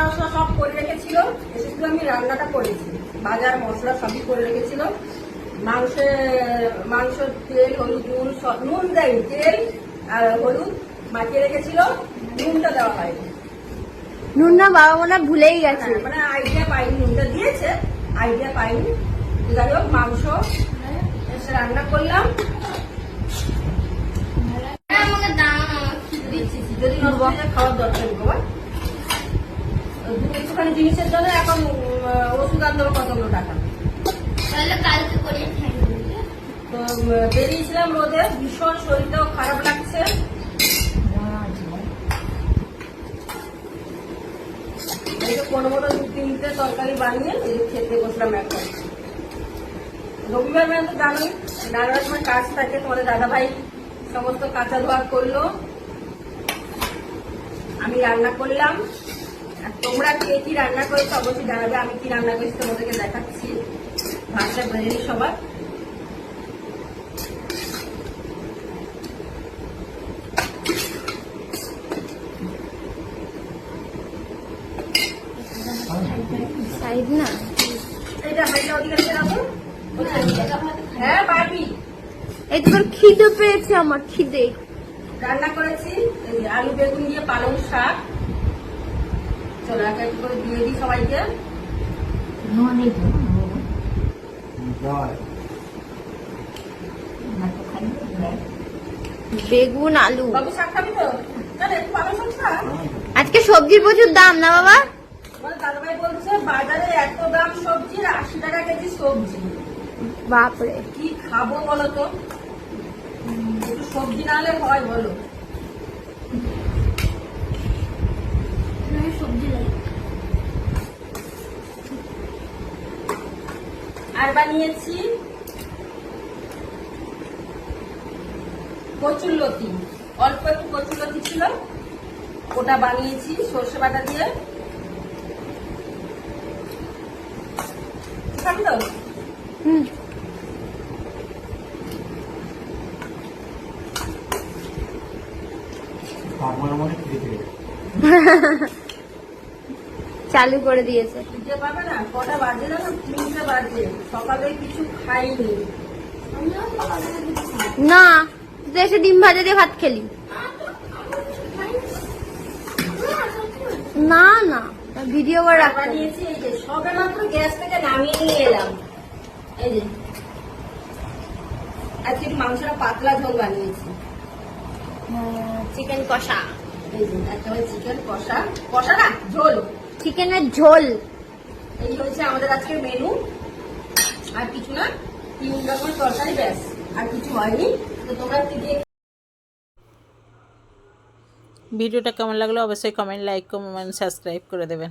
মশলা সব করে রেখেছিল, এসে শুধু আমি রান্নাটা করেছি। বাজার মশলা সবই করে রেখেছিল। মাংস তেল হলুদ নুন দেয়নি, তেল আর হলুদ মাখিয়ে রেখেছিল, নুনটা দেওয়া হয়নি। নুন না বাবা মনে ভুলেই গেছে, মানে আইডিয়া পাইনি, নুনটা দিয়েছে আইডিয়া পাইনি। যাই হোক মাংস এসে রান্না করলাম। যদি খাওয়ার দরকার বাবা, একটুখানি জিনিসের জন্য এখন ওষুধ আনতে হবে কতগুলো টাকা। তো বেরিয়েছিলাম রোদে, ভীষণ শরীরটাও খারাপ লাগছে। এই যে কোনো মতো 2-3টে তরকারি বানিয়ে এই যে খেতে বসলাম এখন। রবিবার মানে তো জানোই, নানার সময় কাজ থাকে। তোমাদের দাদা ভাই সমস্ত কাঁচা ধোয়া করলো, আমি রান্না করলাম। আর তোমরা কে কি রান্না করেছো অবশ্যই জানাবে। আমি কি রান্না করেছি তোমাদেরকে দেখাচ্ছি। ভাতটা বেড়ে নিই সবার। সাইড না এটা হাইটা ওদিকে রেখে রাখো। হ্যাঁ পারবি। এই তোর খিদে পেয়েছে, আমার খিদে। রান্না করেছি এই যে আলু বেগুন দিয়ে পালং শাক। চলো এক এক করে দিয়ে দিই সবাইকে। বেগুন আলু। বাবু শাক খাবি তো? তাহলে একটু পালং শাক খা। আজকে সবজির প্রচুর দাম না বাবা? আমার দাদাভাই বলছে বাজারে এত দাম সবজির, 80 টাকা কেজি সবজি। বাপরে, কি খাবো বলো তো? একটু সবজি না হলে হয় বলো? আর বানিয়েছি কচুরলতি, অল্প একটু কচুরলতি ছিল, ওটা বানিয়েছি সর্ষে বাটা দিয়ে। খাবি তো? চালু করে দিয়েছে। দিতে পারবে না? কটা বাজে না? 3টে বাজে। সকালে কিছু খাইনি। না, তুই তো এসে ডিম ভাজা দিয়ে ভাত খেলি। না না, ভিডিও করে রাখতে হবে। বানিয়েছি এই যে সবে মাত্র গ্যাস থেকে নামিয়ে নিয়ে এলাম। এই যে আজকে একটু মাংসটা পাতলা ঝোল বানিয়েছি। চিকেন কষা। এই যে একেবারে চিকেন কষা, কষা না ঝোল, চিকেনের ঝোল। এই হচ্ছে আমাদের আজকের মেনু। আর কিছু না, 3 রকমের তরকারি, ব্যাস আর কিছু হয়নি। তো তোমরা কি দিয়ে ভিডিওটা কেমন লাগলো অবশ্যই কমেন্ট, লাইক, কমেন্ট, সাবস্ক্রাইব করে দেবেন।